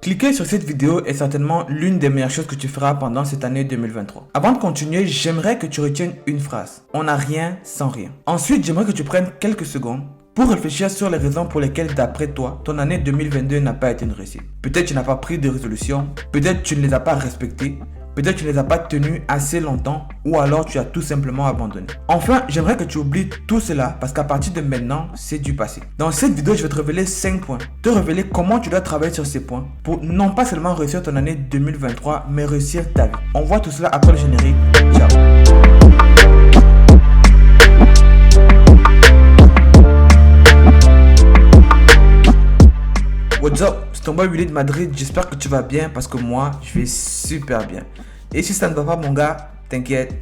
Cliquer sur cette vidéo est certainement l'une des meilleures choses que tu feras pendant cette année 2023. Avant de continuer, j'aimerais que tu retiennes une phrase. On n'a rien sans rien. Ensuite, j'aimerais que tu prennes quelques secondes pour réfléchir sur les raisons pour lesquelles, d'après toi, ton année 2022 n'a pas été une réussite. Peut-être tu n'as pas pris de résolutions, peut-être tu ne les as pas respectées, peut-être tu ne les as pas tenues assez longtemps, ou alors tu as tout simplement abandonné. Enfin, j'aimerais que tu oublies tout cela parce qu'à partir de maintenant, c'est du passé. Dans cette vidéo, je vais te révéler 5 points. Te révéler comment tu dois travailler sur ces points pour non pas seulement réussir ton année 2023, mais réussir ta vie. On voit tout cela après le générique. Ciao. What's up, c'est ton boy Willy de Madrid, j'espère que tu vas bien parce que moi, je vais super bien. Et si ça ne va pas mon gars, t'inquiète,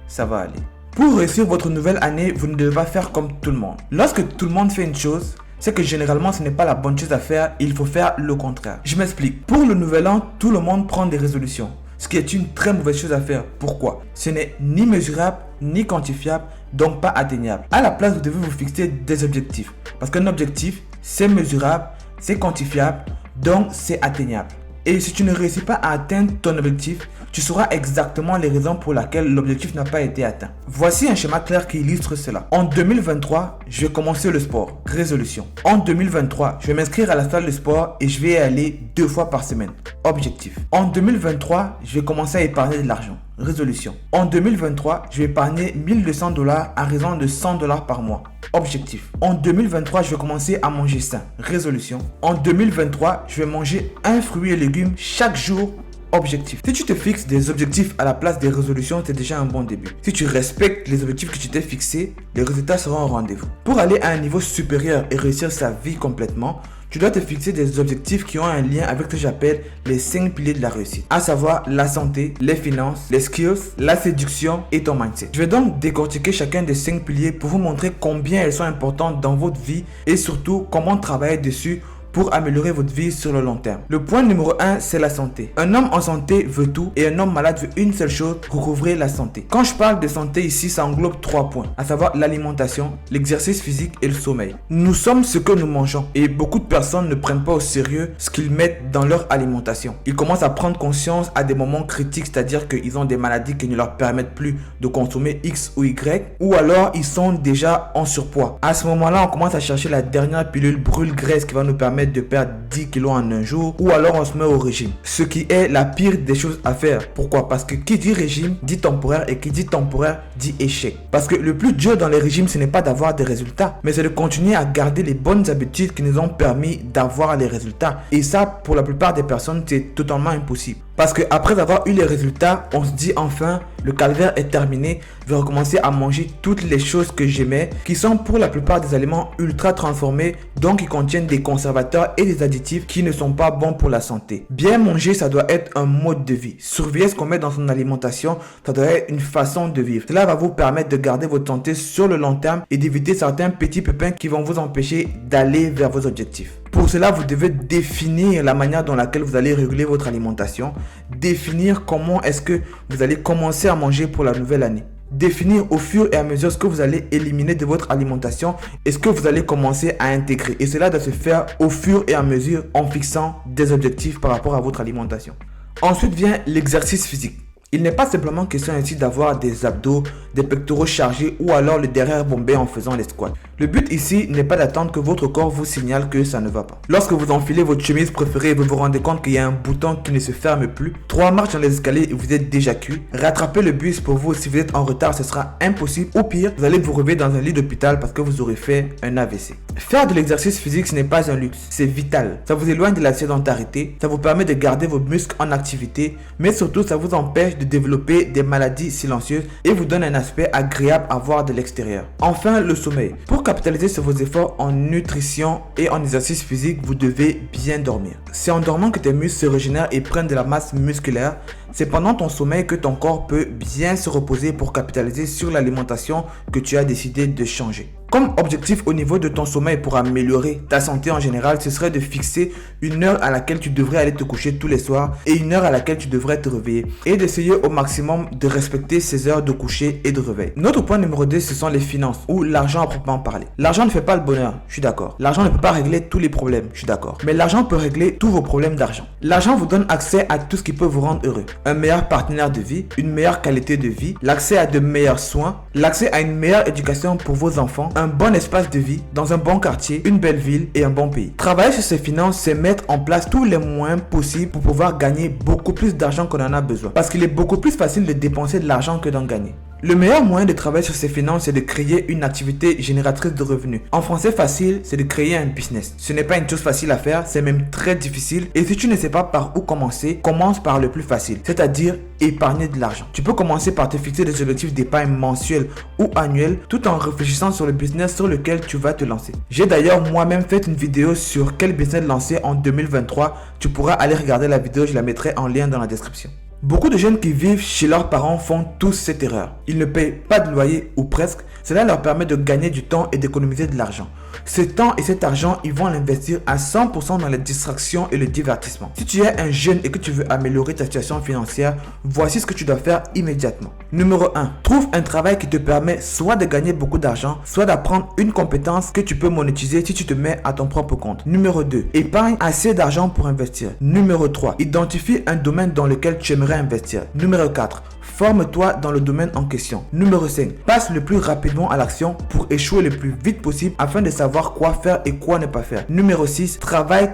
ça va aller. Pour réussir votre nouvelle année, vous ne devez pas faire comme tout le monde. Lorsque tout le monde fait une chose, c'est que généralement ce n'est pas la bonne chose à faire, il faut faire le contraire. Je m'explique, pour le nouvel an, tout le monde prend des résolutions. Ce qui est une très mauvaise chose à faire. Pourquoi? Ce n'est ni mesurable, ni quantifiable, donc pas atteignable. À la place, vous devez vous fixer des objectifs. Parce qu'un objectif, c'est mesurable, c'est quantifiable, donc c'est atteignable. Et si tu ne réussis pas à atteindre ton objectif, tu sauras exactement les raisons pour lesquelles l'objectif n'a pas été atteint. Voici un schéma clair qui illustre cela. En 2023, je vais commencer le sport. Résolution. En 2023, je vais m'inscrire à la salle de sport et je vais y aller 2 fois par semaine. Objectif. En 2023, je vais commencer à épargner de l'argent. Résolution. En 2023, je vais épargner $1200 à raison de $100 par mois. Objectif. En 2023, je vais commencer à manger sain. Résolution. En 2023, je vais manger un fruit et légumes chaque jour. Objectif. Si tu te fixes des objectifs à la place des résolutions, c'est déjà un bon début. Si tu respectes les objectifs que tu t'es fixés, les résultats seront au rendez-vous. Pour aller à un niveau supérieur et réussir sa vie complètement, tu dois te fixer des objectifs qui ont un lien avec ce que j'appelle les 5 piliers de la réussite, à savoir la santé, les finances, les skills, la séduction et ton mindset. Je vais donc décortiquer chacun des 5 piliers pour vous montrer combien elles sont importantes dans votre vie et surtout comment travailler dessus pour améliorer votre vie sur le long terme. Le point numéro 1, c'est la santé. Un homme en santé veut tout et un homme malade veut une seule chose, recouvrer la santé. Quand je parle de santé ici, ça englobe 3 points, à savoir l'alimentation, l'exercice physique et le sommeil. Nous sommes ce que nous mangeons et beaucoup de personnes ne prennent pas au sérieux ce qu'ils mettent dans leur alimentation. Ils commencent à prendre conscience à des moments critiques, c'est-à-dire qu'ils ont des maladies qui ne leur permettent plus de consommer X ou Y, ou alors ils sont déjà en surpoids. À ce moment-là, on commence à chercher la dernière pilule brûle-graisse qui va nous permettre de perdre 10 kilos en un jour, ou alors on se met au régime, ce qui est la pire des choses à faire. Pourquoi? Parce que qui dit régime dit temporaire et qui dit temporaire dit échec. Parce que le plus dur dans les régimes, ce n'est pas d'avoir des résultats, mais c'est de continuer à garder les bonnes habitudes qui nous ont permis d'avoir les résultats. Et ça, pour la plupart des personnes, c'est totalement impossible. Parce que après avoir eu les résultats, on se dit enfin, le calvaire est terminé, je vais recommencer à manger toutes les choses que j'aimais, qui sont pour la plupart des aliments ultra transformés, donc qui contiennent des conservateurs et des additifs qui ne sont pas bons pour la santé. Bien manger, ça doit être un mode de vie. Surveiller ce qu'on met dans son alimentation, ça doit être une façon de vivre. Cela va vous permettre de garder votre santé sur le long terme et d'éviter certains petits pépins qui vont vous empêcher d'aller vers vos objectifs. Pour cela, vous devez définir la manière dans laquelle vous allez réguler votre alimentation, définir comment est-ce que vous allez commencer à manger pour la nouvelle année. Définir au fur et à mesure ce que vous allez éliminer de votre alimentation et ce que vous allez commencer à intégrer. Et cela doit se faire au fur et à mesure en fixant des objectifs par rapport à votre alimentation. Ensuite vient l'exercice physique. Il n'est pas simplement question ici d'avoir des abdos, des pectoraux chargés ou alors le derrière bombé en faisant les squats. Le but ici n'est pas d'attendre que votre corps vous signale que ça ne va pas. Lorsque vous enfilez votre chemise préférée et vous vous rendez compte qu'il y a un bouton qui ne se ferme plus, 3 marches dans les escaliers et vous êtes déjà cuit, rattraper le bus pour vous si vous êtes en retard, ce sera impossible. Au pire, vous allez vous réveiller dans un lit d'hôpital parce que vous aurez fait un AVC. Faire de l'exercice physique, ce n'est pas un luxe, c'est vital. Ça vous éloigne de la sédentarité, ça vous permet de garder vos muscles en activité, mais surtout ça vous empêche de développer des maladies silencieuses et vous donne un aspect agréable à voir de l'extérieur. Enfin, le sommeil. Pour capitaliser sur vos efforts en nutrition et en exercice physique, vous devez bien dormir. C'est en dormant que tes muscles se régénèrent et prennent de la masse musculaire. C'est pendant ton sommeil que ton corps peut bien se reposer pour capitaliser sur l'alimentation que tu as décidé de changer. Comme objectif au niveau de ton sommeil pour améliorer ta santé en général, ce serait de fixer une heure à laquelle tu devrais aller te coucher tous les soirs et une heure à laquelle tu devrais te réveiller et d'essayer au maximum de respecter ces heures de coucher et de réveil. Notre point numéro 2, ce sont les finances ou l'argent à proprement parler. L'argent ne fait pas le bonheur, je suis d'accord. L'argent ne peut pas régler tous les problèmes, je suis d'accord. Mais l'argent peut régler tous vos problèmes d'argent. L'argent vous donne accès à tout ce qui peut vous rendre heureux. Un meilleur partenaire de vie, une meilleure qualité de vie, l'accès à de meilleurs soins, l'accès à une meilleure éducation pour vos enfants, un bon espace de vie, dans un bon quartier, une belle ville et un bon pays. Travailler sur ses finances, c'est mettre en place tous les moyens possibles pour pouvoir gagner beaucoup plus d'argent qu'on en a besoin. Parce qu'il est beaucoup plus facile de dépenser de l'argent que d'en gagner. Le meilleur moyen de travailler sur ses finances, c'est de créer une activité génératrice de revenus. En français facile, c'est de créer un business. Ce n'est pas une chose facile à faire, c'est même très difficile. Et si tu ne sais pas par où commencer, commence par le plus facile, c'est-à-dire épargner de l'argent. Tu peux commencer par te fixer des objectifs d'épargne mensuels ou annuels tout en réfléchissant sur le business sur lequel tu vas te lancer. J'ai d'ailleurs moi-même fait une vidéo sur quel business lancer en 2023. Tu pourras aller regarder la vidéo, je la mettrai en lien dans la description. Beaucoup de jeunes qui vivent chez leurs parents font tous cette erreur. Ils ne payent pas de loyer ou presque. Cela leur permet de gagner du temps et d'économiser de l'argent. Ce temps et cet argent, ils vont l'investir à 100% dans les distractions et le divertissement. Si tu es un jeune et que tu veux améliorer ta situation financière, voici ce que tu dois faire immédiatement. Numéro 1. Trouve un travail qui te permet soit de gagner beaucoup d'argent, soit d'apprendre une compétence que tu peux monétiser si tu te mets à ton propre compte. Numéro 2. Épargne assez d'argent pour investir. Numéro 3. Identifie un domaine dans lequel tu aimerais investir. Numéro 4. Forme-toi dans le domaine en question. Numéro 5. Passe le plus rapidement à l'action pour échouer le plus vite possible afin de savoir quoi faire et quoi ne pas faire. Numéro 6. Travaille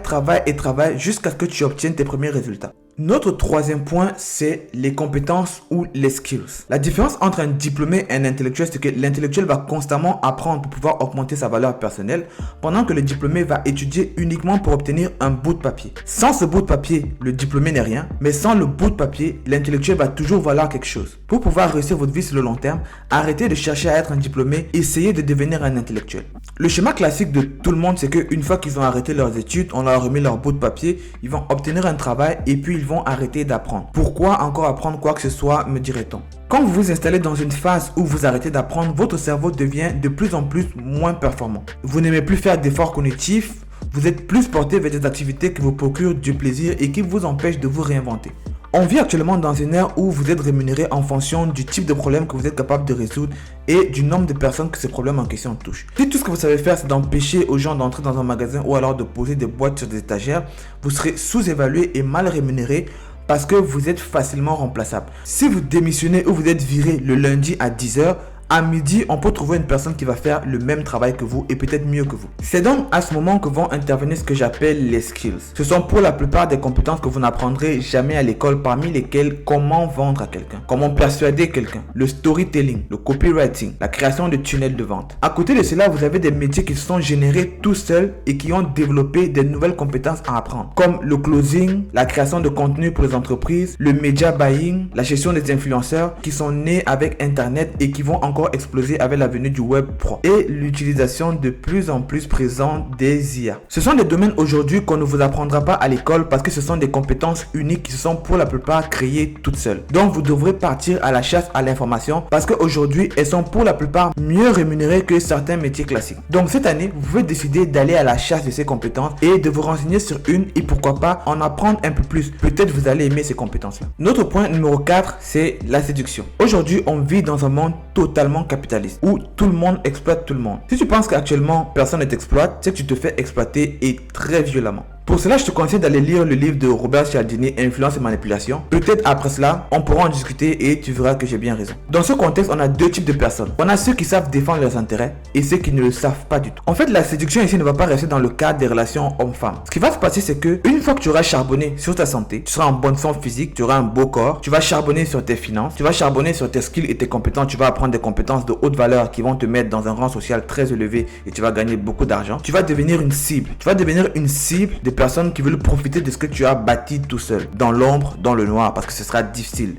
jusqu'à ce que tu obtiennes tes premiers résultats. Notre troisième point, c'est les compétences ou les skills. La différence entre un diplômé et un intellectuel, c'est que l'intellectuel va constamment apprendre pour pouvoir augmenter sa valeur personnelle, pendant que le diplômé va étudier uniquement pour obtenir un bout de papier. Sans ce bout de papier, le diplômé n'est rien, mais sans le bout de papier, l'intellectuel va toujours valoir quelque chose. Pour pouvoir réussir votre vie sur le long terme, arrêtez de chercher à être un diplômé, essayez de devenir un intellectuel. Le schéma classique de tout le monde, c'est qu'une fois qu'ils ont arrêté leurs études, on leur a remis leur bout de papier, ils vont obtenir un travail et puis ils vont arrêter d'apprendre. Pourquoi encore apprendre quoi que ce soit, me dirait-on? Quand vous vous installez dans une phase où vous arrêtez d'apprendre, votre cerveau devient de plus en plus moins performant. Vous n'aimez plus faire d'efforts cognitifs, vous êtes plus porté vers des activités qui vous procurent du plaisir et qui vous empêchent de vous réinventer. On vit actuellement dans une ère où vous êtes rémunéré en fonction du type de problème que vous êtes capable de résoudre et du nombre de personnes que ces problèmes en question touchent. Si tout ce que vous savez faire, c'est d'empêcher aux gens d'entrer dans un magasin ou alors de poser des boîtes sur des étagères, vous serez sous-évalué et mal rémunéré parce que vous êtes facilement remplaçable. Si vous démissionnez ou vous êtes viré le lundi à 10h, à midi, on peut trouver une personne qui va faire le même travail que vous et peut-être mieux que vous. C'est donc à ce moment que vont intervenir ce que j'appelle les skills. Ce sont pour la plupart des compétences que vous n'apprendrez jamais à l'école, parmi lesquelles comment vendre à quelqu'un, comment persuader quelqu'un, le storytelling, le copywriting, la création de tunnels de vente. À côté de cela, vous avez des métiers qui se sont générés tout seuls et qui ont développé des nouvelles compétences à apprendre, comme le closing, la création de contenu pour les entreprises, le media buying, la gestion des influenceurs qui sont nés avec Internet et qui vont encore exploser avec la venue du web pro et l'utilisation de plus en plus présente des IA. Ce sont des domaines aujourd'hui qu'on ne vous apprendra pas à l'école parce que ce sont des compétences uniques qui sont pour la plupart créées toutes seules. Donc vous devrez partir à la chasse à l'information parce qu'aujourd'hui elles sont pour la plupart mieux rémunérées que certains métiers classiques. Donc cette année, vous pouvez décider d'aller à la chasse de ces compétences et de vous renseigner sur une et pourquoi pas en apprendre un peu plus. Peut-être vous allez aimer ces compétences-là. Notre point numéro 4, c'est la séduction. Aujourd'hui, on vit dans un monde totalement capitaliste où tout le monde exploite tout le monde. Si tu penses qu'actuellement personne ne t'exploite, c'est que tu te fais exploiter et très violemment. Pour cela, je te conseille d'aller lire le livre de Robert Cialdini, Influence et Manipulation. Peut-être après cela, on pourra en discuter et tu verras que j'ai bien raison. Dans ce contexte, on a deux types de personnes. On a ceux qui savent défendre leurs intérêts et ceux qui ne le savent pas du tout. En fait, la séduction ici ne va pas rester dans le cadre des relations hommes-femmes. Ce qui va se passer, c'est que une fois que tu auras charbonné sur ta santé, tu seras en bonne forme physique, tu auras un beau corps, tu vas charbonner sur tes finances, tu vas charbonner sur tes skills et tes compétences, tu vas apprendre des compétences de haute valeur qui vont te mettre dans un rang social très élevé et tu vas gagner beaucoup d'argent. Tu vas devenir une cible. Tu vas devenir une cible de personnes qui veulent profiter de ce que tu as bâti tout seul, dans l'ombre, dans le noir, parce que ce sera difficile.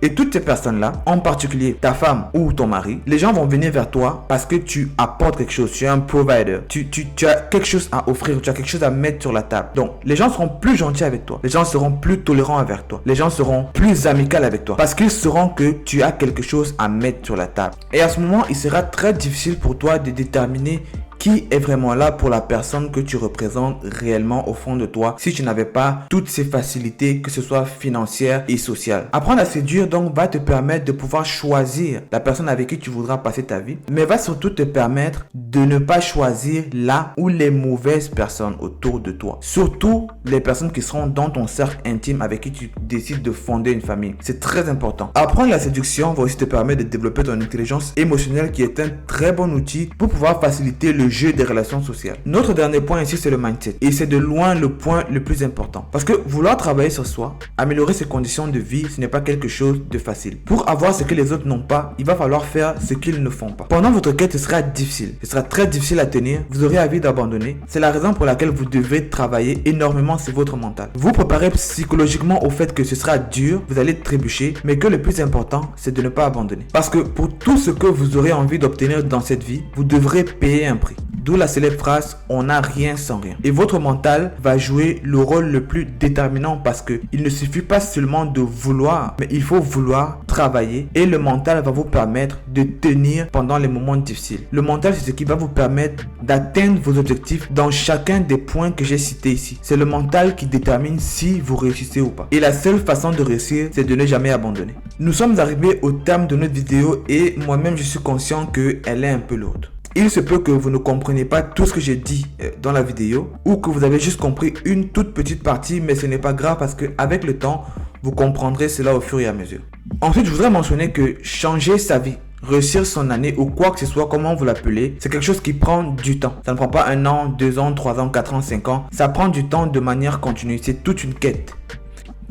Et toutes ces personnes-là, en particulier ta femme ou ton mari, les gens vont venir vers toi parce que tu apportes quelque chose, tu es un provider, tu as quelque chose à offrir, tu as quelque chose à mettre sur la table. Donc, les gens seront plus gentils avec toi, les gens seront plus tolérants avec toi, les gens seront plus amicaux avec toi parce qu'ils sauront que tu as quelque chose à mettre sur la table. Et à ce moment, il sera très difficile pour toi de déterminer qui est vraiment là pour la personne que tu représentes réellement au fond de toi si tu n'avais pas toutes ces facilités, que ce soit financières et sociales. Apprendre à séduire donc va te permettre de pouvoir choisir la personne avec qui tu voudras passer ta vie, mais va surtout te permettre de ne pas choisir la ou les mauvaises personnes autour de toi. Surtout les personnes qui seront dans ton cercle intime avec qui tu décides de fonder une famille. C'est très important. Apprendre la séduction va aussi te permettre de développer ton intelligence émotionnelle qui est un très bon outil pour pouvoir faciliter le jeu des relations sociales. Notre dernier point ici, c'est le mindset. Et c'est de loin le point le plus important. Parce que vouloir travailler sur soi, améliorer ses conditions de vie, ce n'est pas quelque chose de facile. Pour avoir ce que les autres n'ont pas, il va falloir faire ce qu'ils ne font pas. Pendant votre quête, ce sera difficile. Ce sera très difficile à tenir. Vous aurez envie d'abandonner. C'est la raison pour laquelle vous devez travailler énormément sur votre mental. Vous préparez psychologiquement au fait que ce sera dur, vous allez trébucher, mais que le plus important, c'est de ne pas abandonner. Parce que pour tout ce que vous aurez envie d'obtenir dans cette vie, vous devrez payer un prix. D'où la célèbre phrase « on n'a rien sans rien ». Et votre mental va jouer le rôle le plus déterminant parce que il ne suffit pas seulement de vouloir, mais il faut vouloir travailler et le mental va vous permettre de tenir pendant les moments difficiles. Le mental, c'est ce qui va vous permettre d'atteindre vos objectifs dans chacun des points que j'ai cités ici. C'est le mental qui détermine si vous réussissez ou pas. Et la seule façon de réussir, c'est de ne jamais abandonner. Nous sommes arrivés au terme de notre vidéo et moi-même, je suis conscient qu'elle est un peu lourde. Il se peut que vous ne compreniez pas tout ce que j'ai dit dans la vidéo ou que vous avez juste compris une toute petite partie, mais ce n'est pas grave parce qu'avec le temps, vous comprendrez cela au fur et à mesure. Ensuite, je voudrais mentionner que changer sa vie, réussir son année ou quoi que ce soit, comment vous l'appelez, c'est quelque chose qui prend du temps. Ça ne prend pas 1 an, 2 ans, 3 ans, 4 ans, 5 ans. Ça prend du temps de manière continue. C'est toute une quête.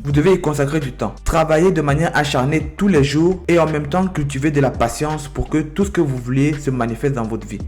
Vous devez y consacrer du temps. Travailler de manière acharnée tous les jours et en même temps cultiver de la patience pour que tout ce que vous voulez se manifeste dans votre vie.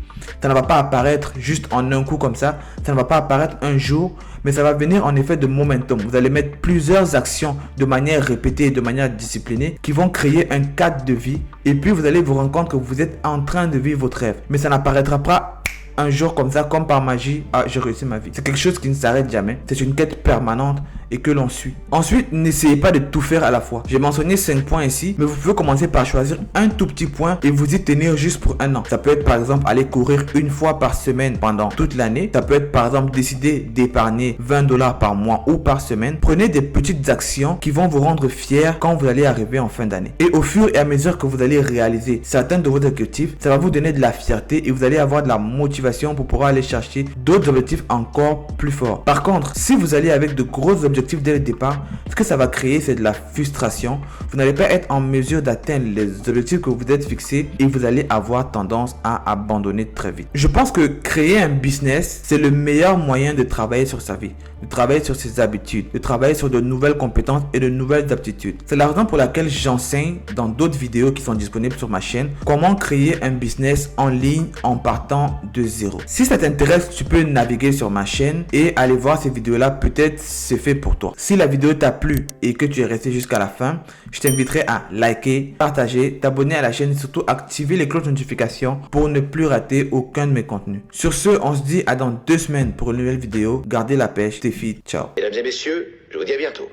Ça ne va pas apparaître juste en un coup comme ça. Ça ne va pas apparaître un jour, mais ça va venir en effet de momentum. Vous allez mettre plusieurs actions de manière répétée et de manière disciplinée qui vont créer un cadre de vie. Et puis vous allez vous rendre compte que vous êtes en train de vivre votre rêve. Mais ça n'apparaîtra pas un jour comme ça, comme par magie, j'ai réussi ma vie. C'est quelque chose qui ne s'arrête jamais. C'est une quête permanente et que l'on suit. Ensuite, n'essayez pas de tout faire à la fois. J'ai mentionné 5 points ici, mais vous pouvez commencer par choisir un tout petit point et vous y tenir juste pour 1 an. Ça peut être par exemple aller courir 1 fois par semaine pendant toute l'année. Ça peut être par exemple décider d'épargner 20 $ par mois ou par semaine. Prenez des petites actions qui vont vous rendre fiers quand vous allez arriver en fin d'année. Et au fur et à mesure que vous allez réaliser certains de vos objectifs, ça va vous donner de la fierté et vous allez avoir de la motivation pour pouvoir aller chercher d'autres objectifs encore plus forts. Par contre, si vous allez avec de gros objectifs dès le départ, ce que ça va créer, c'est de la frustration. Vous n'allez pas être en mesure d'atteindre les objectifs que vous êtes fixés et vous allez avoir tendance à abandonner très vite. Je pense que créer un business, c'est le meilleur moyen de travailler sur sa vie, de travailler sur ses habitudes, de travailler sur de nouvelles compétences et de nouvelles aptitudes. C'est la raison pour laquelle j'enseigne dans d'autres vidéos qui sont disponibles sur ma chaîne comment créer un business en ligne en partant de zéro. Si ça t'intéresse, tu peux naviguer sur ma chaîne et aller voir ces vidéos-là. Peut-être c'est fait pour toi. Si la vidéo t'a plu et que tu es resté jusqu'à la fin, je t'inviterai à liker, partager, t'abonner à la chaîne et surtout activer les cloches de notification pour ne plus rater aucun de mes contenus. Sur ce, on se dit à dans 2 semaines pour une nouvelle vidéo. Gardez la pêche, Steffi, ciao. Mesdames et messieurs, je vous dis à bientôt.